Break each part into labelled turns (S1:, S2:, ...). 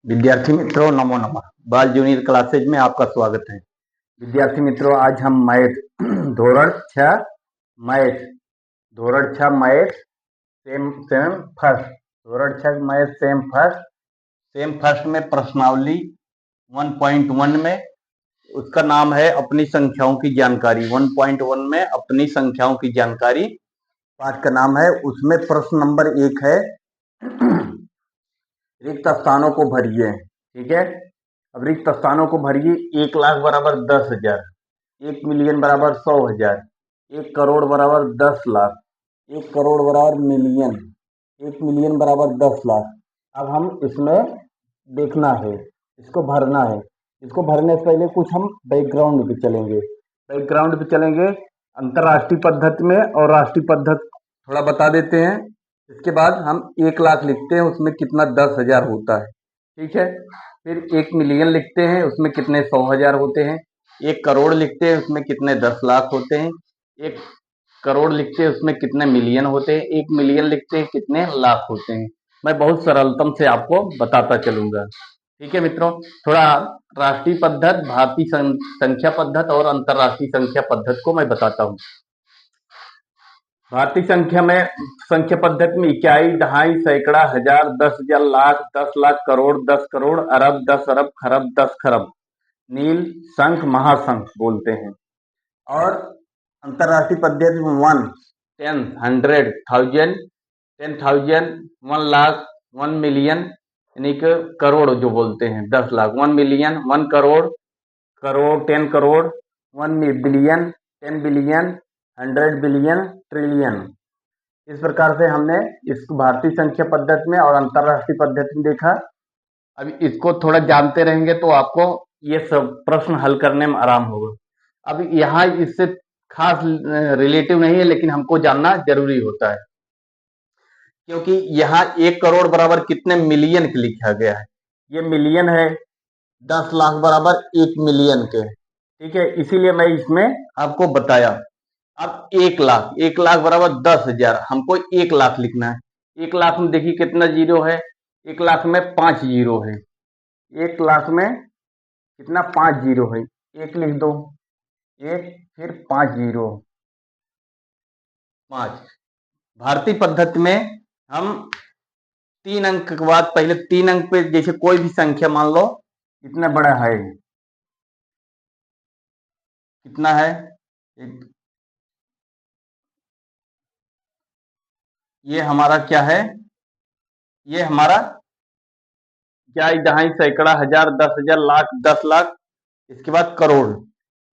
S1: विद्यार्थी मित्रों नमो नमः। बाल जूनियर क्लासेज में आपका स्वागत है। विद्यार्थी मित्रों आज हम मैथ धोरण 6 मैथ सेम सेम फर्स्ट धोरण 6 मैथ सेम फर्स्ट में प्रश्नावली 1.1 में उसका नाम है अपनी संख्याओं की जानकारी। 1.1 में अपनी संख्याओं की जानकारी पाठ का नाम है। उसमें प्रश्न नंबर 1 है रिक्त स्थानों को भरिए। ठीक है, अब रिक्त स्थानों को भरिए। 1 लाख बराबर 10,000, 1 मिलियन बराबर 100,000, 1 करोड़ बराबर 10 लाख, 1 करोड़ बराबर मिलियन, 1 मिलियन बराबर 10 लाख। अब हम इसमें देखना है, इसको भरना है। इसको भरने से पहले कुछ हम बैकग्राउंड पे चलेंगे। अंतरराष्ट्रीय पद्धति में और राष्ट्रीय पद्धति थोड़ा बता देते हैं। इसके बाद हम 1 लाख लिखते हैं, उसमें कितना 10,000 होता है। ठीक है, फिर 1 मिलियन लिखते हैं, उसमें कितने 100,000 होते हैं। 1 करोड़ लिखते हैं, उसमें कितने 10 लाख होते हैं। 1 करोड़ लिखते हैं, उसमें कितने मिलियन होते हैं। 1 मिलियन लिखते हैं, कितने लाख होते हैं। मैं बहुत सरलतम से आपको बताता चलूंगा। ठीक है मित्रों, थोड़ा राष्ट्रीय पद्धति, भारतीय संख्या पद्धति और अंतरराष्ट्रीय संख्या पद्धति को मैं बताता हूँ। भारतीय संख्या पद्धति में इकाई, दहाई, सैकड़ा, हजार, 10,000, लाख, 10 लाख, करोड़, 10 करोड़, अरब, 10 अरब, खरब, 10 खरब, नील, संख, महासंख बोलते हैं। और अंतरराष्ट्रीय पद्धति में 1, 10, 100, 1000, 10,000, 1 लाख, 1 मिलियन, यानी कि करोड़ जो बोलते हैं 10 lakh, 1 million, 1 crore, 10 crore, 1 billion, 10 billion, 100 billion, trillion. इस प्रकार से हमने इस भारतीय संख्या पद्धति में और अंतरराष्ट्रीय पद्धति में देखा। अब इसको थोड़ा जानते रहेंगे तो आपको ये सब प्रश्न हल करने में आराम होगा। अब यहाँ इससे खास रिलेटिव नहीं है, लेकिन हमको जानना जरूरी होता है, क्योंकि यहाँ 1 करोड़ बराबर कितने मिलियन के लिखा गया है। ये मिलियन है, 10 लाख बराबर 1 मिलियन के। ठीक है, इसीलिए मैं इसमें आपको बताया। अब 1 लाख बराबर 10,000, हमको 1 लाख लिखना है। 1 लाख में देखिए कितना जीरो है। 1 लाख में 5 जीरो है। 1 लाख में कितना 5 जीरो है। 1 लिख दो, 1 फिर 5 जीरो, 5। भारतीय पद्धति में हम 3 अंक के बाद पहले 3 अंक पे जैसे कोई भी संख्या मान लो, कितना बड़ा है, कितना है, ये हमारा क्या है, ये हमारा क्या, दहाई, सैकड़ा, हजार, 10,000, लाख, 10 लाख, इसके बाद करोड़।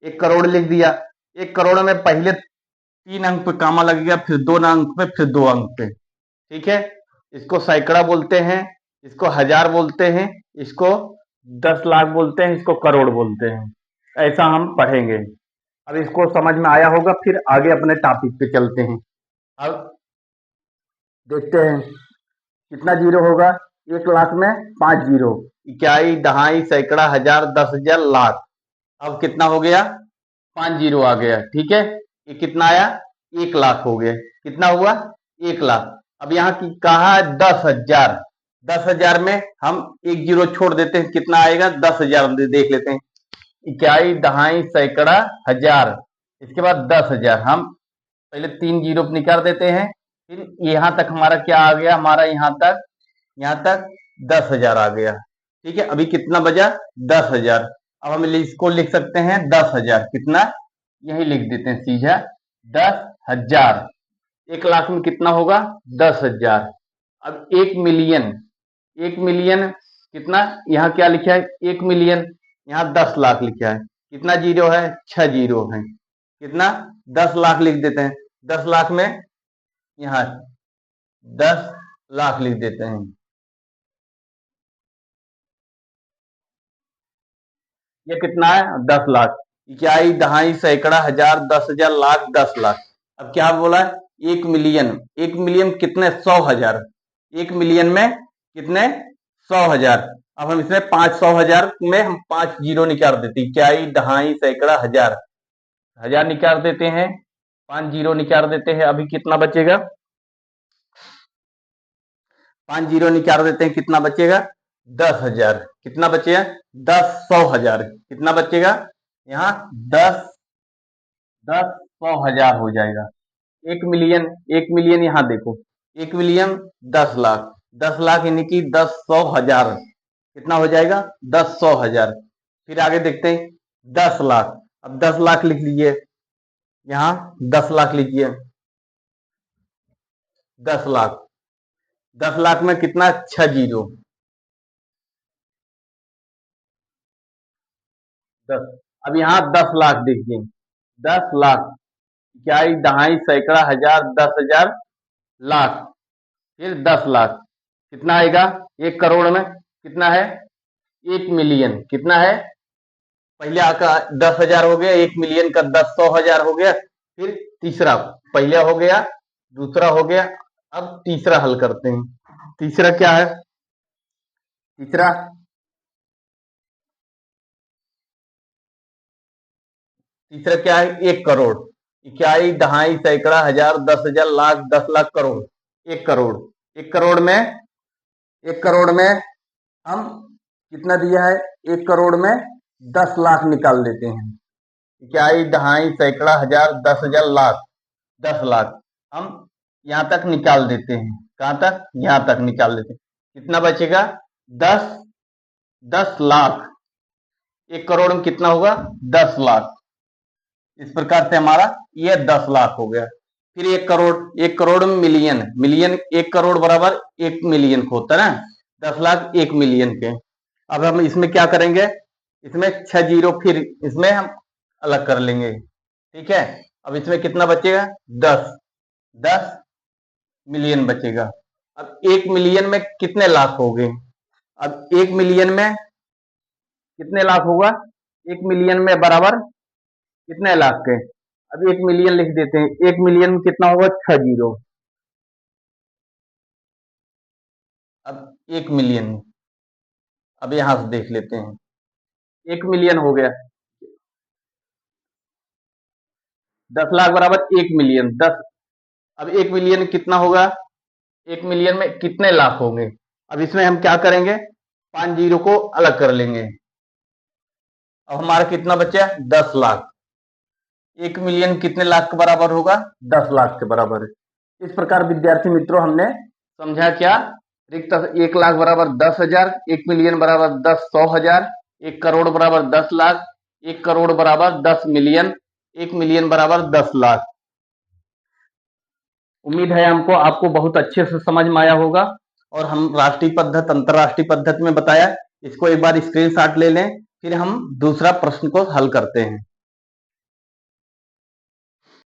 S1: 1 करोड़ लिख दिया। 1 करोड़ में पहले 3 अंक पे कामा लगेगा, फिर 2 अंक पे, फिर 2 अंक पे। ठीक है, इसको सैकड़ा बोलते हैं, इसको हजार बोलते हैं, इसको 10 लाख बोलते हैं, इसको करोड़ बोलते हैं। ऐसा हम पढ़ेंगे। अब इसको समझ में आया होगा, फिर आगे अपने टॉपिक पे चलते हैं। अब देखते हैं कितना जीरो होगा। 1 लाख में 5 जीरो, इकाई, दहाई, सैकड़ा, हजार, 10,000, लाख। अब कितना हो गया, 5 जीरो आ गया। ठीक है, ये कितना आया, 1 लाख हो गया। कितना हुआ, 1 लाख। अब यहाँ की कहा 10,000, 10,000 में हम 1 जीरो छोड़ देते हैं, कितना आएगा 10,000 देख लेते हैं। इकाई, दहाई, सैकड़ा, हजार, इसके बाद 10,000। हम पहले 3 जीरो निकाल देते हैं, फिर यहाँ तक हमारा क्या आ गया, हमारा यहाँ तक 10,000 आ गया। ठीक है, अभी कितना बजा, 10,000। अब हम इसको लिख सकते हैं 10,000, कितना, यही लिख देते हैं सीधा 10,000। 1 लाख में कितना होगा 10,000। अब 1 मिलियन, 1 मिलियन कितना, यहाँ क्या लिखा है 1 मिलियन, यहाँ 10 लाख लिखा है, कितना जीरो है, 6 जीरो है, कितना 10 लाख लिख देते हैं। 10 लाख में यहाँ 10 लाख लिख देते हैं। ये कितना है 10 लाख, इकाई, दहाई, सैकड़ा, हजार, 10,000, लाख, 10 लाख। अब क्या बोला है, 1 मिलियन, 1 मिलियन कितने 100,000, 1 मिलियन में कितने 100,000। अब हम इसमें 500,000 में हम 5 जीरो निकाल देते हैं, इकाई, दहाई, सैकड़ा, हजार, हजार निकाल देते हैं, 5 जीरो निकाल देते हैं। अभी कितना बचेगा, 5 जीरो निकाल देते हैं, कितना बचेगा 10,000, कितना बचेगा? 10 100,000, कितना बचेगा? यहाँ 10 10 100,000 हो जाएगा। 1 मिलियन, 1 मिलियन यहाँ देखो, 1 मिलियन 10 लाख, 10 लाख यानी कि 10 100,000, कितना हो जाएगा? 10 100,000। फिर आगे देखते हैं 10 लाख, अब 10 लाख लिख लीजिए, यहाँ 10 लाख लिखिए, 10 लाख, 10 लाख में कितना? 6 जीरो, 10। अब यहाँ 10 लाख देखिए, 10 लाख, इकाई, दहाई, सैकड़ा, हजार, 10,000, लाख, फिर 10 लाख, कितना आएगा? 1 करोड़ में कितना है? 1 मिलियन, कितना है? पहले आका 10,000 हो गया, 1 मिलियन का 10 100,000 हो गया, फिर तीसरा, पहले हो गया, दूसरा हो गया, अब तीसरा हल करते हैं। तीसरा क्या है? तीसरा तीसरा क्या है? 1 करोड़, इकाई, दहाई, सैकड़ा, हजार, 10,000, लाख, 10 लाख, करोड़, 1 करोड़। 1 करोड़ में 1 करोड़ में हम कितना दिया है? 1 करोड़ में 10 लाख निकाल देते हैं, इकाई, दहाई, सैकड़ा, हजार, 10,000, लाख, 10 लाख हम यहां तक निकाल देते हैं। कहां तक? यहां तक निकाल देते हैं। कितना बचेगा? 10 10 लाख। 1 करोड़ में कितना होगा? 10 लाख। इस प्रकार से हमारा ये 10 लाख हो गया। फिर 1 करोड़, 1 करोड़ में मिलियन, मिलियन 1 करोड़ बराबर 1 मिलियन को होता है ना, 10 लाख 1 मिलियन के। अब हम इसमें क्या करेंगे? इसमें 6 जीरो फिर इसमें हम अलग कर लेंगे, ठीक है। अब इसमें कितना बचेगा? 10 मिलियन बचेगा। अब 1 मिलियन में कितने लाख हो गए? अब 1 मिलियन में कितने लाख होगा? 1 मिलियन में बराबर कितने लाख के? अब 1 मिलियन लिख देते हैं, 1 मिलियन में कितना होगा? 6 जीरो। अब 1 मिलियन, अब यहां से देख लेते हैं, 1 मिलियन हो गया, 10 लाख बराबर 1 मिलियन, 10। अब 1 मिलियन कितना होगा? 1 मिलियन में कितने लाख होंगे? अब इसमें हम क्या करेंगे? 5 जीरो को अलग कर लेंगे। अब हमारा कितना बचा? 10 लाख। 1 मिलियन कितने लाख के बराबर होगा? 10 लाख के बराबर। इस प्रकार विद्यार्थी मित्रों हमने समझा क्या? रिक्त 1 लाख बराबर 10,000, 1 मिलियन बराबर 10 100,000, 1 करोड़ बराबर 10 लाख, 1 करोड़ बराबर 10 मिलियन, 1 मिलियन बराबर 10 लाख। उम्मीद है हमको आपको बहुत अच्छे से समझ में आया होगा। और हम राष्ट्रीय पद्धति, अंतरराष्ट्रीय पद्धति में बताया, इसको एक बार स्क्रीनशॉट ले लें, फिर हम दूसरा प्रश्न को हल करते हैं।